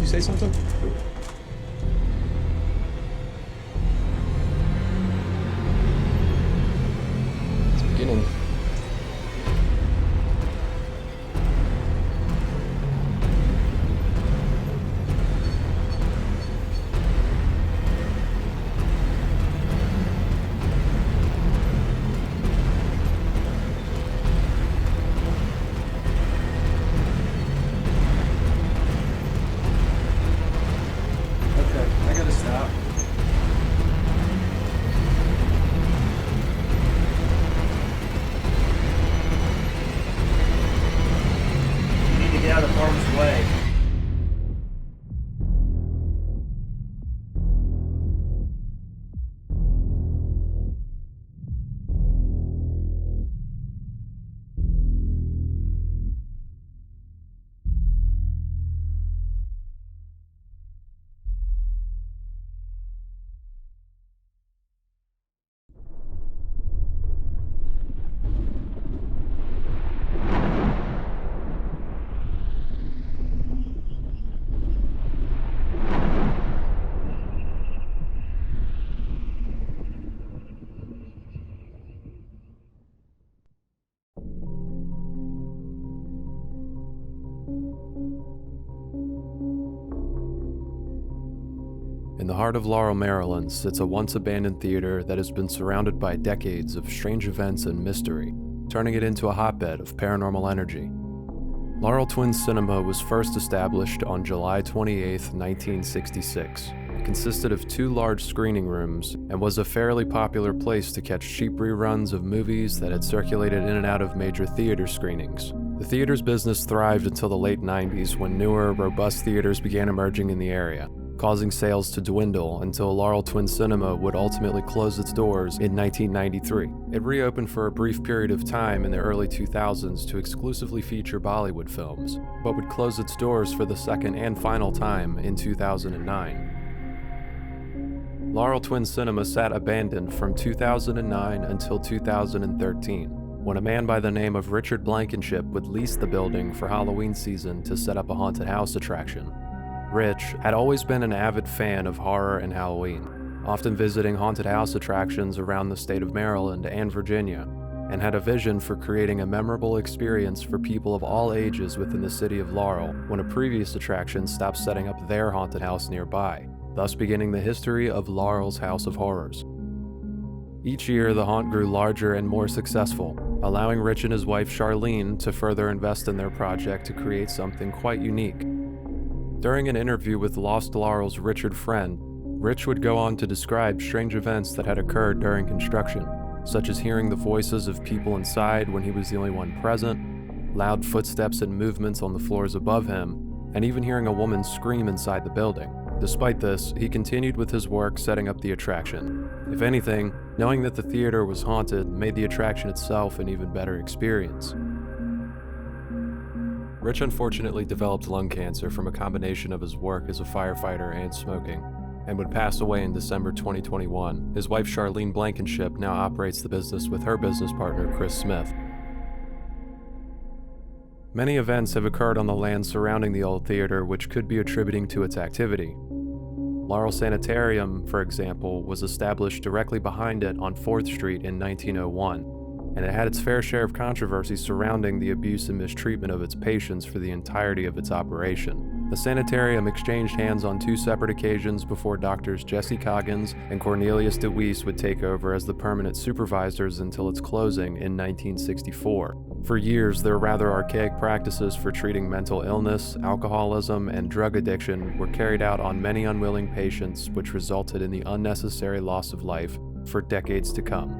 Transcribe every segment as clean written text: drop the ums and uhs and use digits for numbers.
you say something? It's beginning. I gotta stop. You need to get out of harm's way. In the heart of Laurel, Maryland, sits a once-abandoned theater that has been surrounded by decades of strange events and mystery, turning it into a hotbed of paranormal energy. Laurel Twin Cinema was first established on July 28, 1966. It consisted of 2 large screening rooms and was a fairly popular place to catch cheap reruns of movies that had circulated in and out of major theater screenings. The theater's business thrived until the late 90s when newer, robust theaters began emerging in the area, causing sales to dwindle until Laurel Twin Cinema would ultimately close its doors in 1993. It reopened for a brief period of time in the early 2000s to exclusively feature Bollywood films, but would close its doors for the second and final time in 2009. Laurel Twin Cinema sat abandoned from 2009 until 2013, when a man by the name of Richard Blankenship would lease the building for Halloween season to set up a haunted house attraction. Rich had always been an avid fan of horror and Halloween, often visiting haunted house attractions around the state of Maryland and Virginia, and had a vision for creating a memorable experience for people of all ages within the city of Laurel when a previous attraction stopped setting up their haunted house nearby, thus beginning the history of Laurel's House of Horrors. Each year, the haunt grew larger and more successful, allowing Rich and his wife Charlene to further invest in their project to create something quite unique. During an interview with Lost Laurel's Richard Friend, Rich would go on to describe strange events that had occurred during construction, such as hearing the voices of people inside when he was the only one present, loud footsteps and movements on the floors above him, and even hearing a woman scream inside the building. Despite this, he continued with his work setting up the attraction. If anything, knowing that the theater was haunted made the attraction itself an even better experience. Rich unfortunately developed lung cancer from a combination of his work as a firefighter and smoking, and would pass away in December 2021. His wife Charlene Blankenship now operates the business with her business partner Chris Smith. Many events have occurred on the land surrounding the old theater which could be attributing to its activity. Laurel Sanitarium, for example, was established directly behind it on 4th Street in 1901. And it had its fair share of controversy surrounding the abuse and mistreatment of its patients for the entirety of its operation. The sanitarium exchanged hands on 2 separate occasions before doctors Jesse Coggins and Cornelius DeWeese would take over as the permanent supervisors until its closing in 1964. For years, their rather archaic practices for treating mental illness, alcoholism, and drug addiction were carried out on many unwilling patients, which resulted in the unnecessary loss of life for decades to come.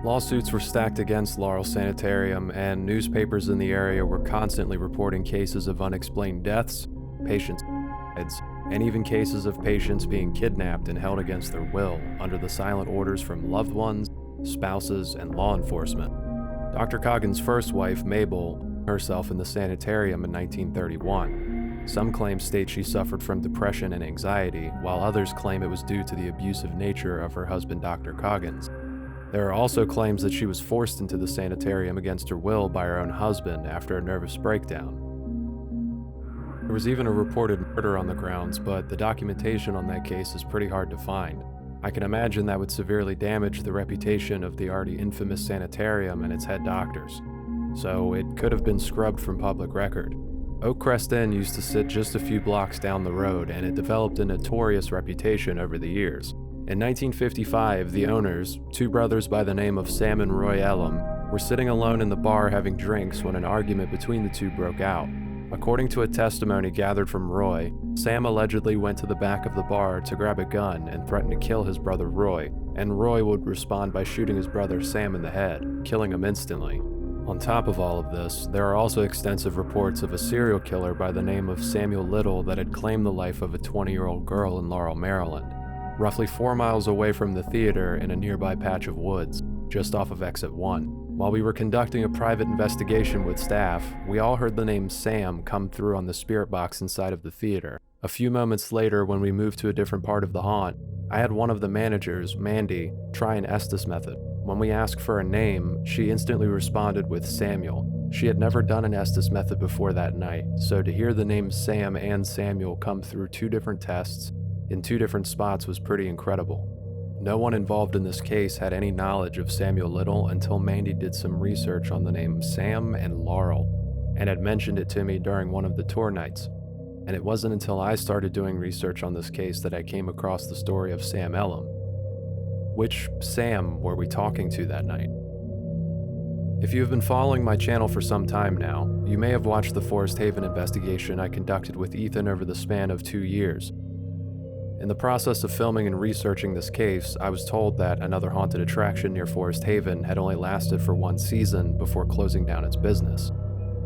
Lawsuits were stacked against Laurel Sanitarium, and newspapers in the area were constantly reporting cases of unexplained deaths, patient deaths, and even cases of patients being kidnapped and held against their will under the silent orders from loved ones, spouses, and law enforcement. Dr. Coggins' first wife, Mabel, herself in the sanitarium in 1931. Some claims state she suffered from depression and anxiety, while others claim it was due to the abusive nature of her husband, Dr. Coggins. There are also claims that she was forced into the sanitarium against her will by her own husband after a nervous breakdown. There was even a reported murder on the grounds, but the documentation on that case is pretty hard to find. I can imagine that would severely damage the reputation of the already infamous sanitarium and its head doctors. So it could have been scrubbed from public record. Oakcrest Inn used to sit just a few blocks down the road, and it developed a notorious reputation over the years. In 1955, the owners, two brothers by the name of Sam and Roy Elam, were sitting alone in the bar having drinks when an argument between the two broke out. According to a testimony gathered from Roy, Sam allegedly went to the back of the bar to grab a gun and threaten to kill his brother Roy, and Roy would respond by shooting his brother Sam in the head, killing him instantly. On top of all of this, there are also extensive reports of a serial killer by the name of Samuel Little that had claimed the life of a 20-year-old girl in Laurel, Maryland, roughly 4 miles away from the theater in a nearby patch of woods, just off of Exit 1. While we were conducting a private investigation with staff, we all heard the name Sam come through on the spirit box inside of the theater. A few moments later, when we moved to a different part of the haunt, I had one of the managers, Mandy, try an Estes method. When we asked for a name, she instantly responded with Samuel. She had never done an Estes method before that night, so to hear the names Sam and Samuel come through 2 different tests in 2 different spots was pretty incredible. No one involved in this case had any knowledge of Samuel Little until Mandy did some research on the name Sam and Laurel, and had mentioned it to me during one of the tour nights. And it wasn't until I started doing research on this case that I came across the story of Sam Elam. Which Sam were we talking to that night? If you have been following my channel for some time now, you may have watched the Forest Haven investigation I conducted with Ethan over the span of 2 years. In the process of filming and researching this case, I was told that another haunted attraction near Forest Haven had only lasted for 1 season before closing down its business.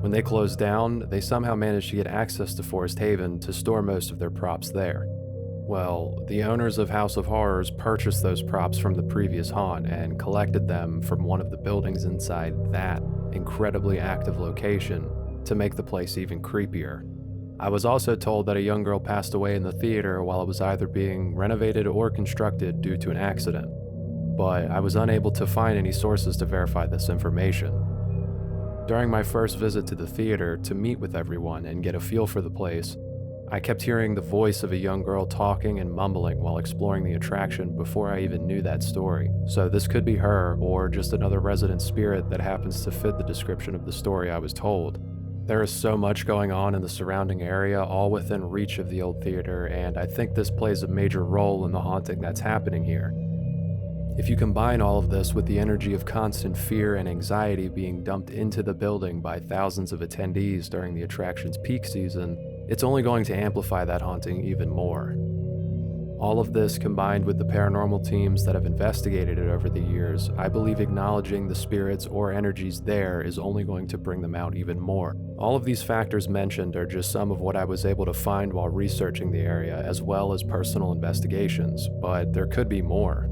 When they closed down, they somehow managed to get access to Forest Haven to store most of their props there. Well, the owners of House of Horrors purchased those props from the previous haunt and collected them from one of the buildings inside that incredibly active location to make the place even creepier. I was also told that a young girl passed away in the theater while it was either being renovated or constructed due to an accident, but I was unable to find any sources to verify this information. During my first visit to the theater to meet with everyone and get a feel for the place, I kept hearing the voice of a young girl talking and mumbling while exploring the attraction before I even knew that story. So this could be her, or just another resident spirit that happens to fit the description of the story I was told. There is so much going on in the surrounding area, all within reach of the old theater, and I think this plays a major role in the haunting that's happening here. If you combine all of this with the energy of constant fear and anxiety being dumped into the building by thousands of attendees during the attraction's peak season, it's only going to amplify that haunting even more. All of this combined with the paranormal teams that have investigated it over the years, I believe acknowledging the spirits or energies there is only going to bring them out even more. All of these factors mentioned are just some of what I was able to find while researching the area, as well as personal investigations, but there could be more.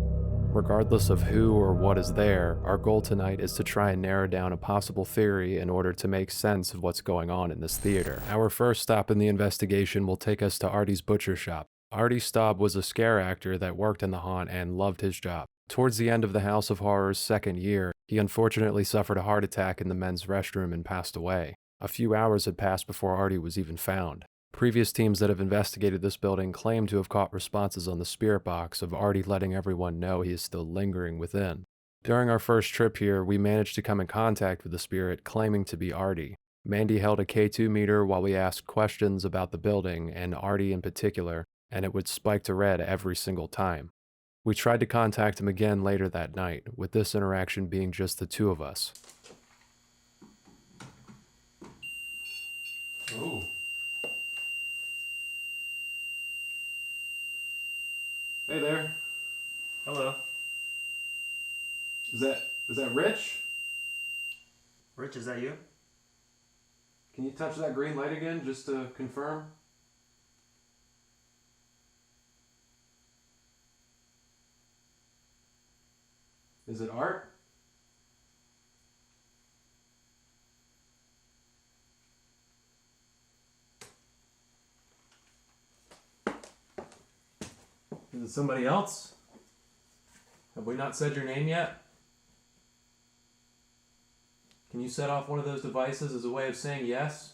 Regardless of who or what is there, our goal tonight is to try and narrow down a possible theory in order to make sense of what's going on in this theater. Our first stop in the investigation will take us to Artie's butcher shop. Artie Staub was a scare actor that worked in the haunt and loved his job. Towards the end of the House of Horror's 2nd year, he unfortunately suffered a heart attack in the men's restroom and passed away. A few hours had passed before Artie was even found. Previous teams that have investigated this building claim to have caught responses on the spirit box of Artie letting everyone know he is still lingering within. During our first trip here, we managed to come in contact with the spirit claiming to be Artie. Mandy held a K2 meter while we asked questions about the building and Artie in particular, and it would spike to red every single time. We tried to contact him again later that night, with this interaction being just the 2 of us. Ooh. Hey there. Hello. Is that Rich? Rich, is that you? Can you touch that green light again just to confirm? Is it Art? Is it somebody else? Have we not said your name yet? Can you set off one of those devices as a way of saying yes?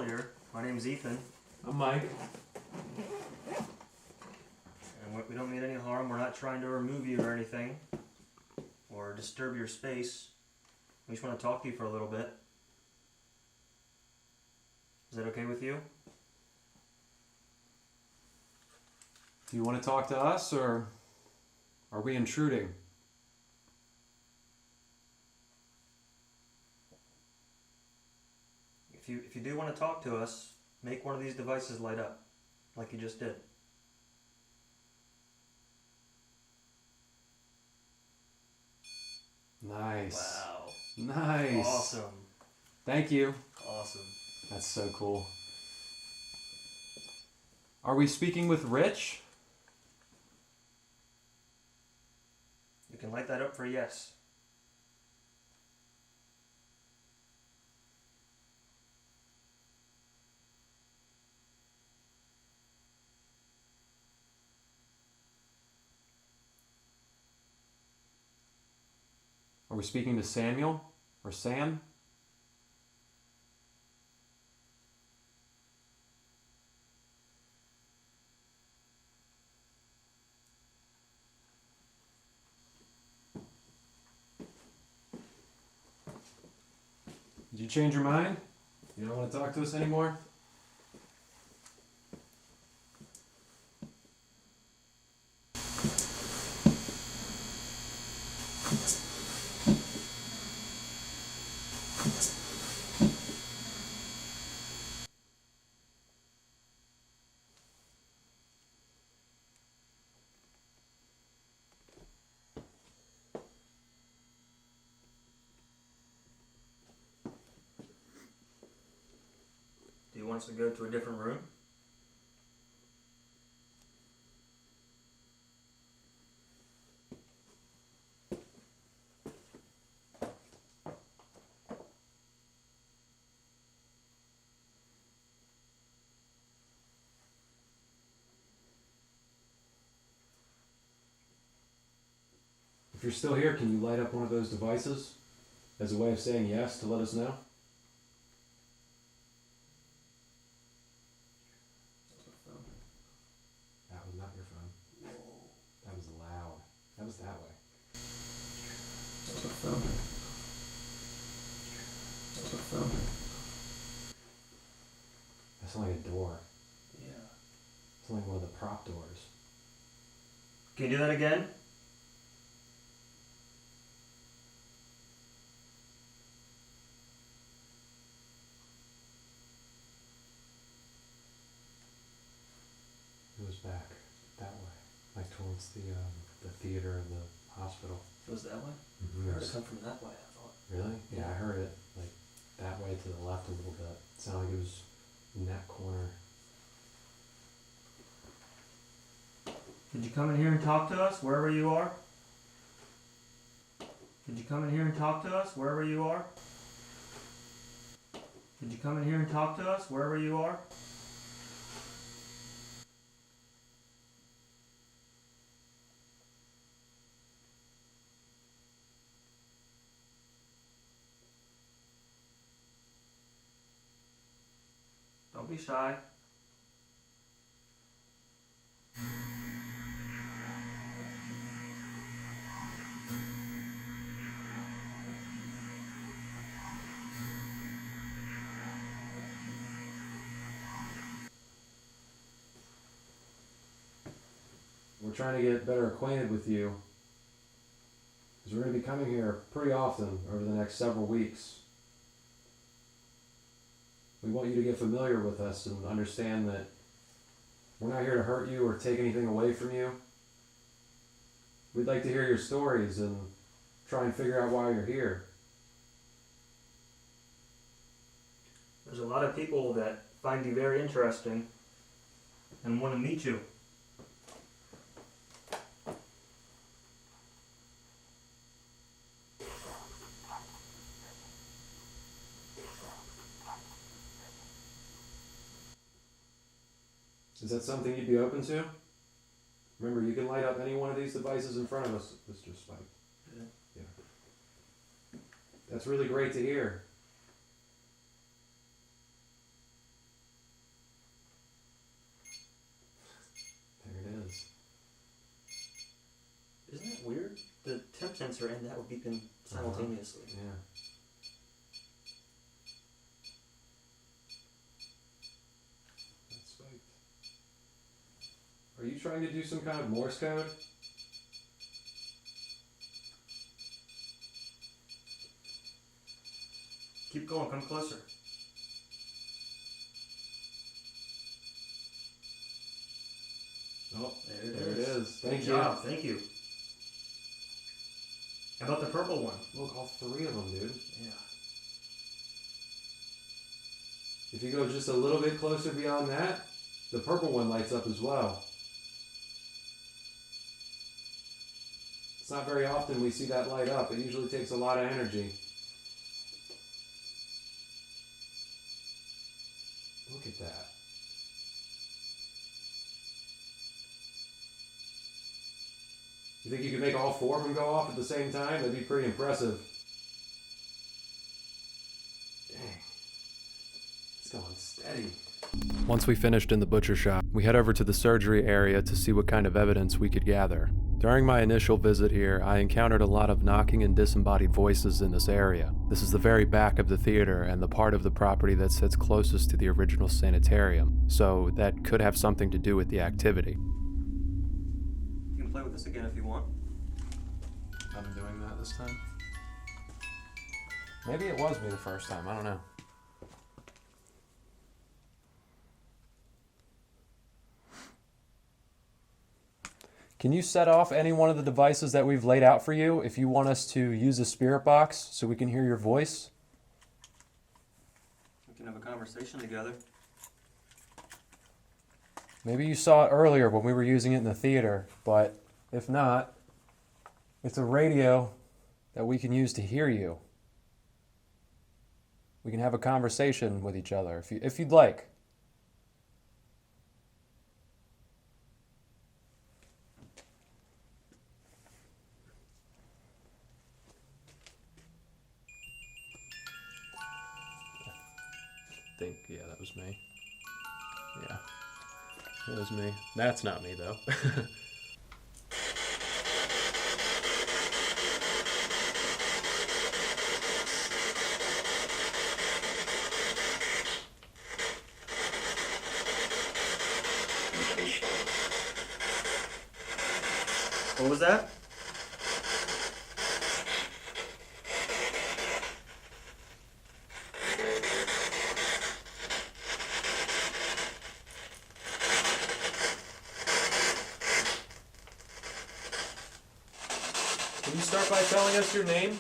earlier, my name's Ethan, I'm Mike. and we don't mean any harm. We're not trying to remove you or anything, or disturb your space. We just want to talk to you for a little bit. Is that okay with you? Do you want to talk to us, or are we intruding? If you do want to talk to us, make one of these devices light up, like you just did. Nice. Wow. Nice. Awesome. Thank you. Awesome. That's so cool. Are we speaking with Rich? You can light that up for a yes. Are we speaking to Samuel or Sam? Did you change your mind? You don't want to talk to us anymore? Do you want us to go to a different room? If you're still here, can you light up one of those devices as a way of saying yes to let us know? That was not your phone. That was loud. That was that way. That's a phone. That's a phone. That's like a door. Yeah. It's like one of the prop doors. Can you do that again? It was back that way, like towards the theater and the hospital. It was that way? Mm-hmm. I heard it come from that way, I thought. Really? Yeah, I heard it like that way to the left a little bit. It sounded like it was in that corner. Did you come in here and talk to us, wherever you are? Did you come in here and talk to us, wherever you are? Did you come in here and talk to us, wherever you are? Don't be shy. We're trying to get better acquainted with you, because we're going to be coming here pretty often over the next several weeks. We want you to get familiar with us and understand that we're not here to hurt you or take anything away from you. We'd like to hear your stories and try and figure out why you're here. There's a lot of people that find you very interesting and want to meet you. Is that something you'd be open to? Remember, you can light up any one of these devices in front of us, Mr. Spike. Yeah. That's really great to hear. sensor and that were beeping simultaneously. Yeah. That's right. Are you trying to do some kind of Morse code? Keep going, come closer. Oh, There there it is. Good Thank job, thank you. How about the purple one? Look, all three of them, dude. Yeah. If you go just a little bit closer beyond that, the purple one lights up as well. It's not very often we see that light up. It usually takes a lot of energy. Look at that. You think you could make all four of them go off at the same time? That'd be pretty impressive. Dang. It's going steady. Once we finished in the butcher shop, we head over to the surgery area to see what kind of evidence we could gather. During my initial visit here, I encountered a lot of knocking and disembodied voices in this area. This is the very back of the theater and the part of the property that sits closest to the original sanitarium, so that could have something to do with the activity. You can play with this again if you want. I'm doing that this time. Maybe it was me the first time. I don't know. Can you set off any one of the devices that we've laid out for you if you want us to use a spirit box so we can hear your voice? We can have a conversation together. Maybe you saw it earlier when we were using it in the theater, but if not, it's a radio that we can use to hear you. We can have a conversation with each other if you'd like. Yeah, that was me. Yeah, that was me. That's not me, though. What was that? Can you start by telling us your name?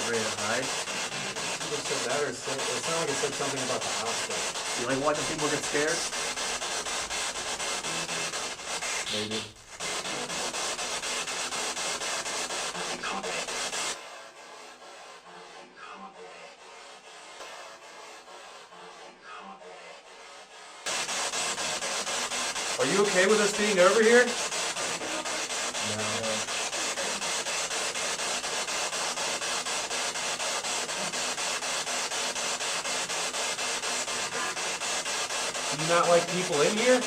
Ready to hide? It said that, or it sounded like it said something about the hospital. You like watching people get scared? Maybe. Are you okay with us being over here? No. Do you not like people in here?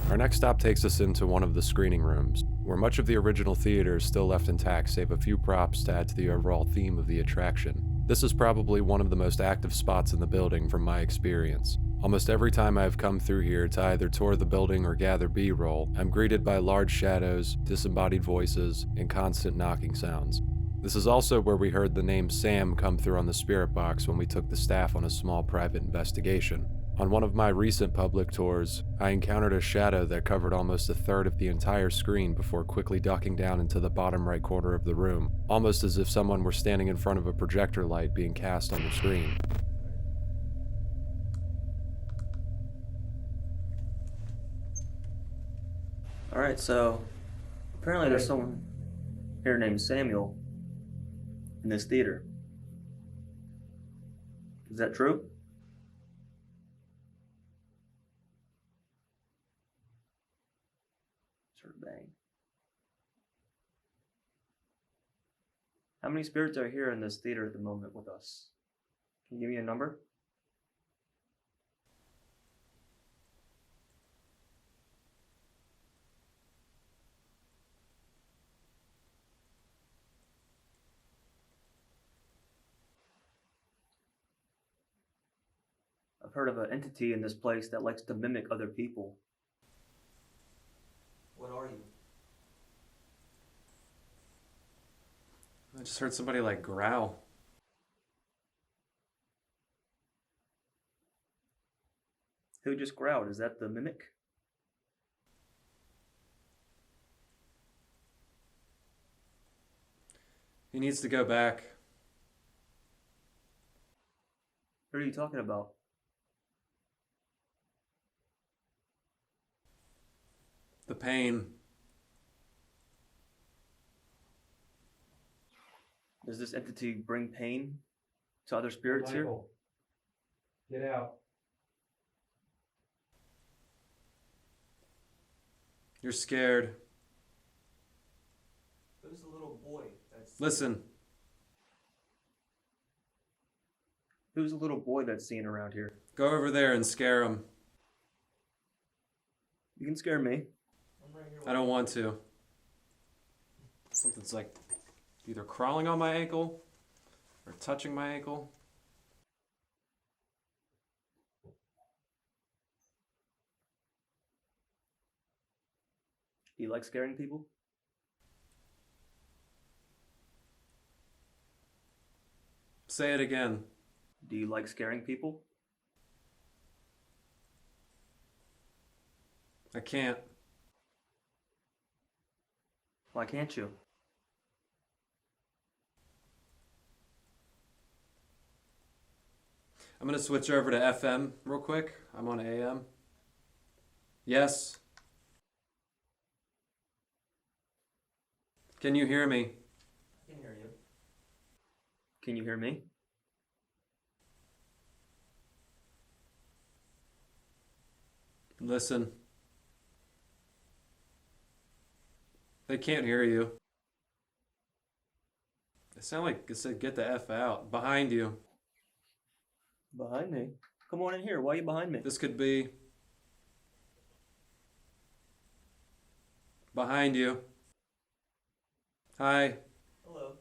Our next stop takes us into one of the screening rooms, where much of the original theater is still left intact save a few props to add to the overall theme of the attraction. This is probably one of the most active spots in the building from my experience. Almost every time I have come through here to either tour the building or gather B-roll, I'm greeted by large shadows, disembodied voices, and constant knocking sounds. This is also where we heard the name Sam come through on the spirit box when we took the staff on a small private investigation. On one of my recent public tours, I encountered a shadow that covered almost a third of the entire screen before quickly ducking down into the bottom right corner of the room, almost as if someone were standing in front of a projector light being cast on the screen. Alright, so apparently there's someone here named Samuel in this theater. Is that true? Sort of bang. How many spirits are here in this theater at the moment with us? Can you give me a number? I've heard of an entity in this place that likes to mimic other people. What are you? I just heard somebody like growl. Who just growled? Is that the mimic? He needs to go back. What are you talking about? The pain. Does this entity bring pain to other spirits here? Michael, get out. You're scared. Who's the little boy that's... Listen. Who's the little boy that's seen around here? Go over there and scare him. You can scare me. I don't want to. Something's like either crawling on my ankle or touching my ankle. Do you like scaring people? Say it again. Do you like scaring people? I can't. Why can't you? I'm gonna switch over to FM real quick. I'm on AM. Yes. Can you hear me? I can hear you. Can you hear me? Listen. They can't hear you. They sound like it said get the F out. Behind you. Behind me? Come on in here. Why are you behind me? This could be behind you. Hi. Hello.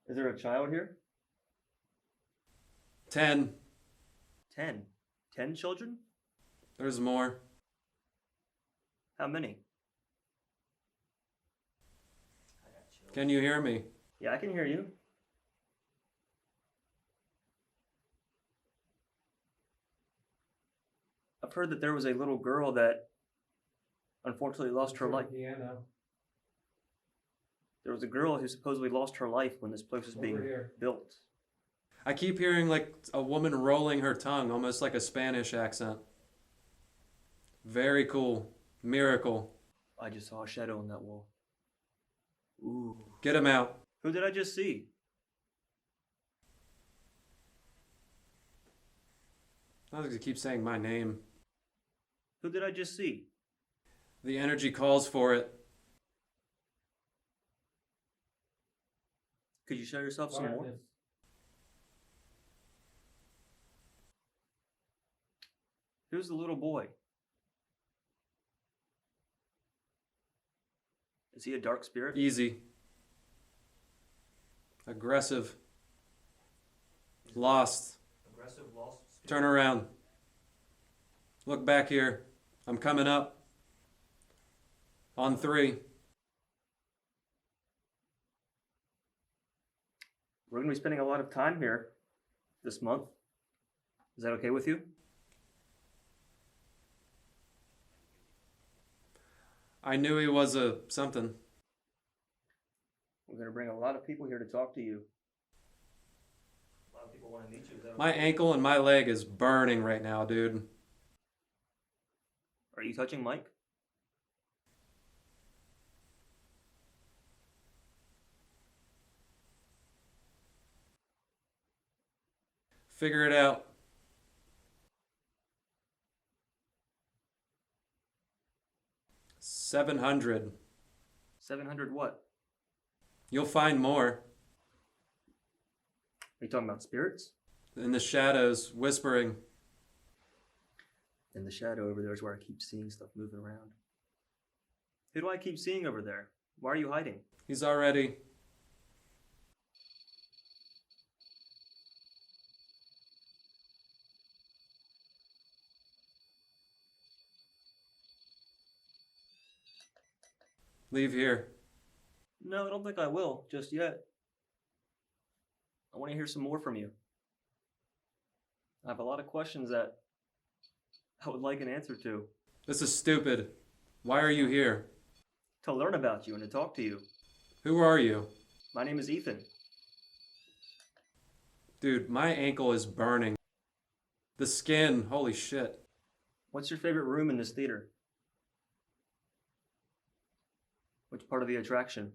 Is there a child here? 10. 10. 10 children? There's more. How many? Can you hear me? Yeah, I can hear you. I've heard that there was a little girl that unfortunately lost her life. Piano. There was a girl who supposedly lost her life when this place was being built. I keep hearing like a woman rolling her tongue, almost like a Spanish accent. Very cool. Miracle. I just saw a shadow on that wall. Ooh. Get him out. Who did I just see? I think he keeps saying my name. Who did I just see? The energy calls for it. Could you show yourself some more? Who's the little boy? Is he a dark spirit? Easy. Aggressive. Lost. Aggressive, lost spirit. Turn around. Look back here. I'm coming up. On 3. We're going to be spending a lot of time here this month. Is that okay with you? I knew he was a something. We're going to bring a lot of people here to talk to you. A lot of people want to meet you. Is that My okay? ankle and my leg is burning right now, dude. Are you touching Mike? Figure it out. 700. 700 what? You'll find more. Are you talking about spirits? In the shadows, whispering. In the shadow over there is where I keep seeing stuff moving around. Who do I keep seeing over there? Why are you hiding? He's already... Leave here. No, I don't think I will, just yet. I want to hear some more from you. I have a lot of questions that I would like an answer to. This is stupid. Why are you here? To learn about you and to talk to you. Who are you? My name is Ethan. Dude, my ankle is burning. The skin, holy shit. What's your favorite room in this theater? Which part of the attraction?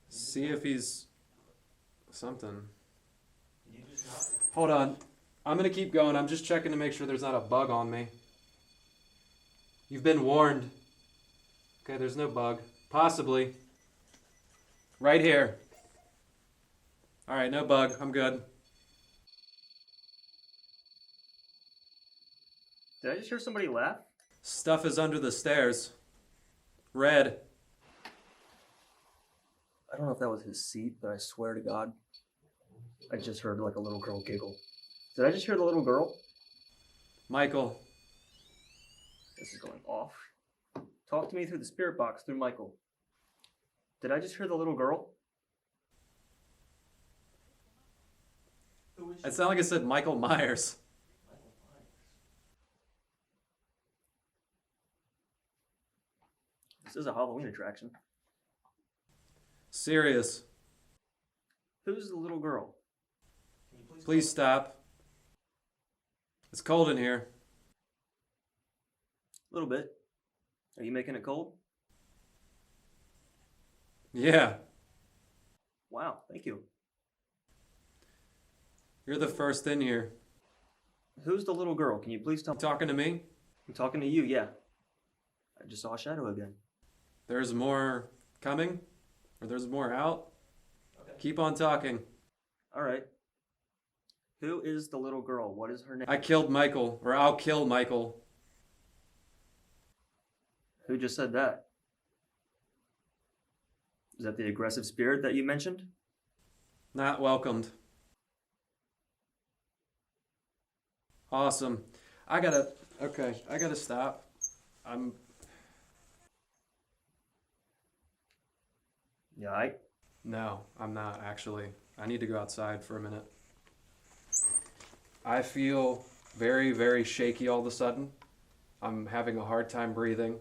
See if he's... something. Hold on. I'm gonna keep going. I'm just checking to make sure there's not a bug on me. You've been warned. Okay, there's no bug. Possibly. Right here. Alright, no bug. I'm good. Did I just hear somebody laugh? Stuff is under the stairs. Red. I don't know if that was his seat, but I swear to God, I just heard like a little girl giggle. Did I just hear the little girl? Michael. This is going off. Talk to me through the spirit box through Michael. Did I just hear the little girl? It sounded like I said Michael Myers. This is a Halloween attraction. Serious. Who's the little girl? Please stop. It's cold in here. A little bit. Are you making it cold? Yeah. Wow, thank you. You're the first in here. Who's the little girl? Can you please tell me? Talking to me? I'm talking to you, yeah. I just saw a shadow again. There's more coming? Or there's more out? Okay. Keep on talking. All right. Who is the little girl? What is her name? I killed Michael, or I'll kill Michael. Who just said that? Is that the aggressive spirit that you mentioned? Not welcomed. Awesome. I gotta stop. Yeah, No, I'm not actually. I need to go outside for a minute. I feel very, very shaky all of a sudden. I'm having a hard time breathing.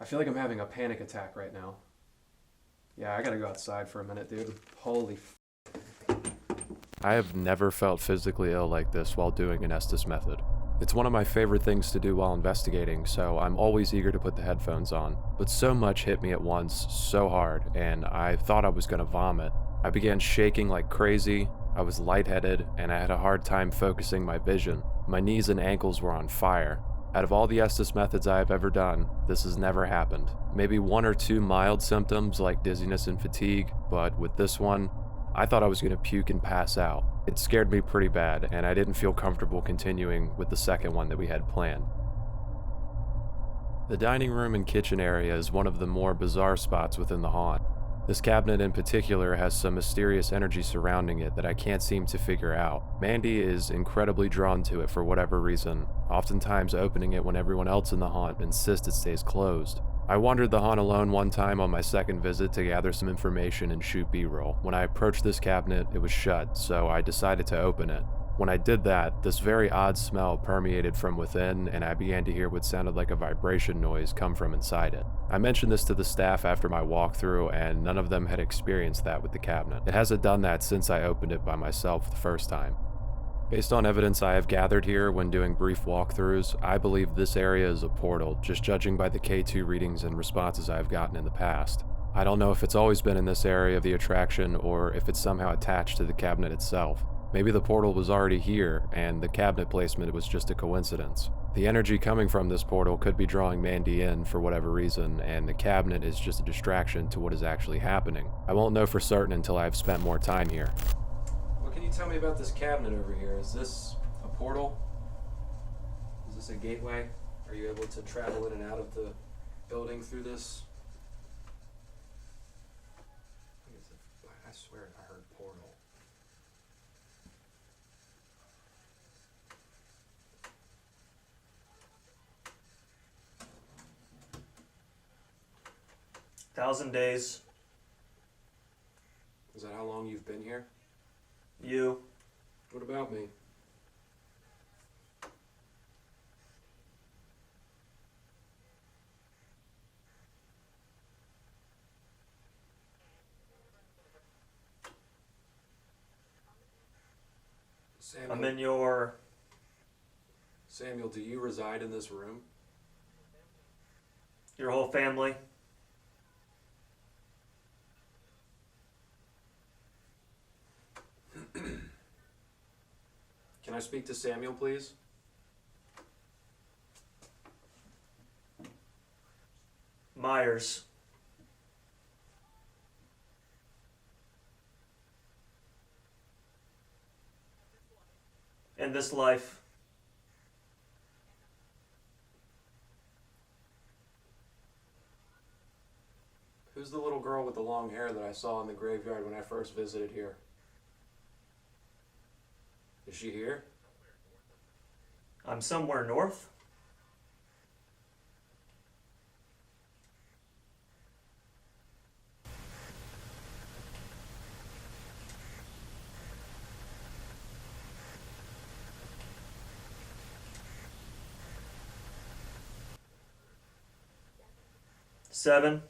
I feel like I'm having a panic attack right now. Yeah, I gotta go outside for a minute, dude. Holy I have never felt physically ill like this while doing an Estes method. It's one of my favorite things to do while investigating, so I'm always eager to put the headphones on. But so much hit me at once, so hard, and I thought I was gonna vomit. I began shaking like crazy, I was lightheaded, and I had a hard time focusing my vision. My knees and ankles were on fire. Out of all the Estes methods I have ever done, this has never happened. Maybe 1 or 2 mild symptoms like dizziness and fatigue, but with this one, I thought I was going to puke and pass out. It scared me pretty bad, and I didn't feel comfortable continuing with the second one that we had planned. The dining room and kitchen area is one of the more bizarre spots within the haunt. This cabinet in particular has some mysterious energy surrounding it that I can't seem to figure out. Mandy is incredibly drawn to it for whatever reason, oftentimes opening it when everyone else in the haunt insists it stays closed. I wandered the haunt alone one time on my second visit to gather some information and shoot B-roll. When I approached this cabinet, it was shut, so I decided to open it. When I did that, this very odd smell permeated from within, and I began to hear what sounded like a vibration noise come from inside it. I mentioned this to the staff after my walkthrough, and none of them had experienced that with the cabinet. It hasn't done that since I opened it by myself the first time. Based on evidence I have gathered here when doing brief walkthroughs, I believe this area is a portal, just judging by the K2 readings and responses I have gotten in the past. I don't know if it's always been in this area of the attraction, or if it's somehow attached to the cabinet itself. Maybe the portal was already here, and the cabinet placement was just a coincidence. The energy coming from this portal could be drawing Mandy in for whatever reason, and the cabinet is just a distraction to what is actually happening. I won't know for certain until I have spent more time here. What can you tell me about this cabinet over here? Is this a portal? Is this a gateway? Are you able to travel in and out of the building through this? I swear I heard portal. Thousand days. Is that how long you've been here? You. What about me? Samuel, I'm in your... Samuel, do you reside in this room? Your whole family. Can I speak to Samuel, please? Myers. In this life. Who's the little girl with the long hair that I saw in the graveyard when I first visited here? Is she here? I'm somewhere north. Seven.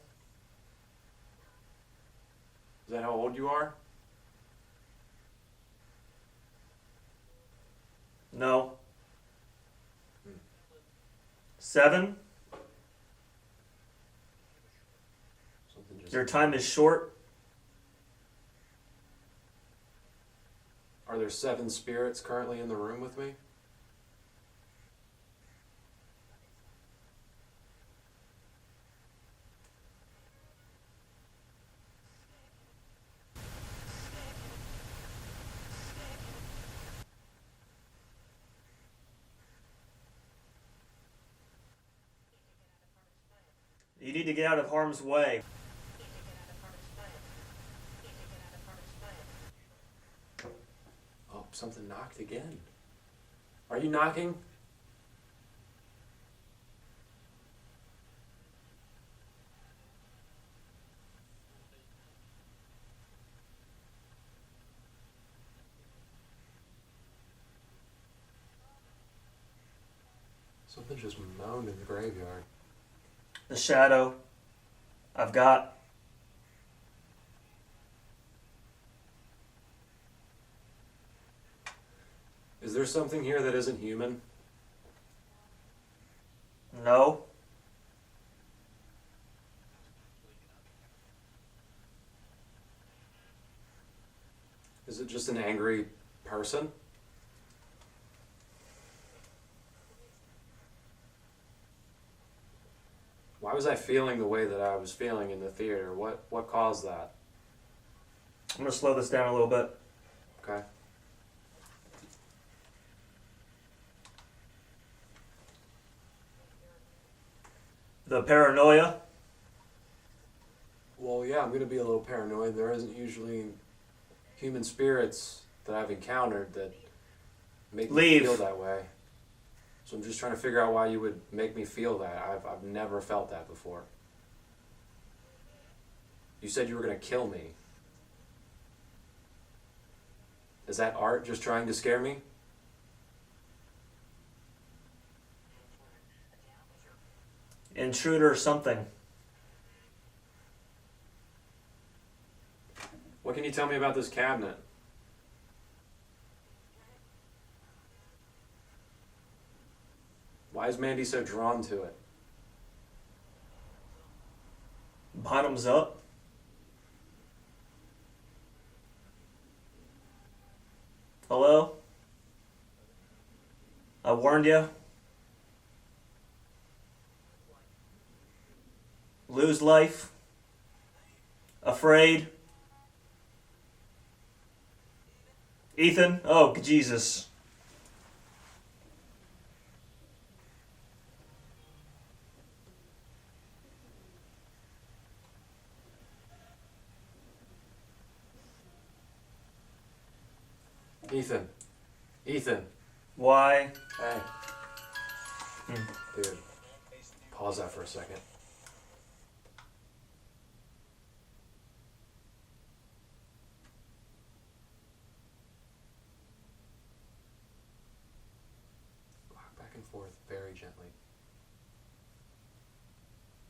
Is that how old you are? No. 7. Something just... Your time is short. Are there 7 spirits currently in the room with me? You need to get out of harm's way. Oh, something knocked again. Are you knocking? Something just moaned in the graveyard. The shadow I've got. Is there something here that isn't human? No. Is it just an angry person? Why was I feeling the way that I was feeling in the theater? What caused that? I'm going to slow this down a little bit. Okay. The paranoia. Well, yeah, I'm gonna be a little paranoid. There isn't usually human spirits that I've encountered that make me feel that way. So I'm just trying to figure out why you would make me feel that. I've never felt that before. You said you were gonna kill me. Is that Art just trying to scare me? Intruder or something. What can you tell me about this cabinet? Why is Mandy so drawn to it? Bottoms up. Hello? I warned you. Lose life. Afraid. Ethan? Oh, Jesus. Ethan. Ethan. Why? Hey. Dude. Pause that for a second. Back and forth very gently.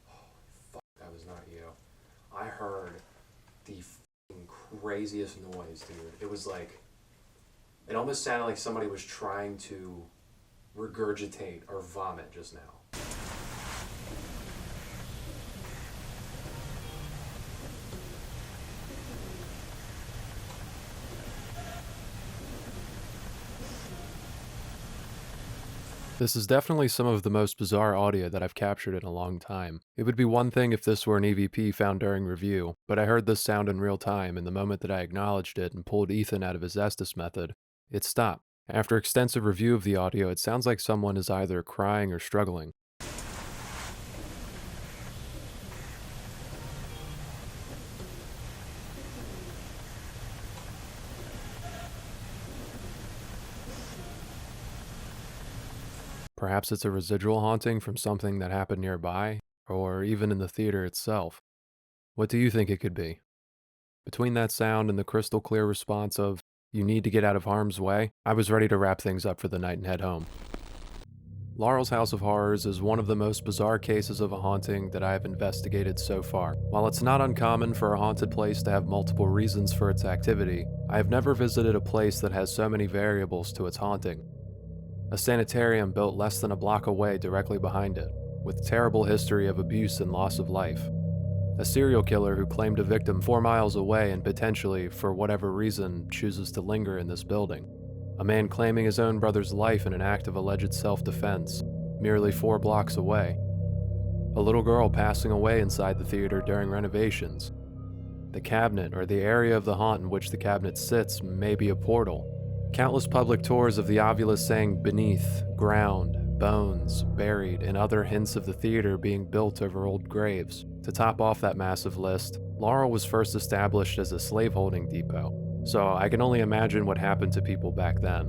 Holy fuck, that was not you. I heard the fucking craziest noise, dude. It was like, it almost sounded like somebody was trying to regurgitate or vomit just now. This is definitely some of the most bizarre audio that I've captured in a long time. It would be one thing if this were an EVP found during review, but I heard this sound in real time, and the moment that I acknowledged it and pulled Ethan out of his Estes method, it stopped. After extensive review of the audio, it sounds like someone is either crying or struggling. Perhaps it's a residual haunting from something that happened nearby, or even in the theater itself. What do you think it could be? Between that sound and the crystal clear response of, "You need to get out of harm's way," I was ready to wrap things up for the night and head home. Laurel's House of Horrors is one of the most bizarre cases of a haunting that I have investigated so far. While it's not uncommon for a haunted place to have multiple reasons for its activity, I have never visited a place that has so many variables to its haunting. A sanitarium built less than a block away directly behind it, with terrible history of abuse and loss of life. A serial killer who claimed a victim 4 miles away and potentially, for whatever reason, chooses to linger in this building. A man claiming his own brother's life in an act of alleged self-defense, merely 4 blocks away. A little girl passing away inside the theater during renovations. The cabinet, or the area of the haunt in which the cabinet sits, may be a portal. Countless public tours of the ovulus saying beneath, ground, bones, buried, and other hints of the theater being built over old graves. To top off that massive list, Laurel was first established as a slaveholding depot, so I can only imagine what happened to people back then.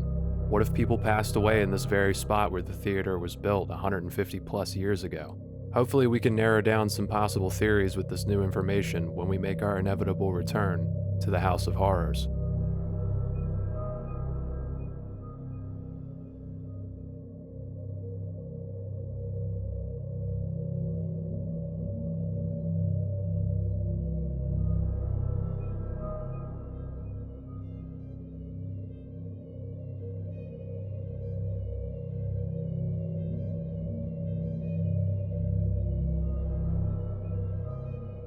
What if people passed away in this very spot where the theater was built 150 plus years ago? Hopefully we can narrow down some possible theories with this new information when we make our inevitable return to the House of Horrors.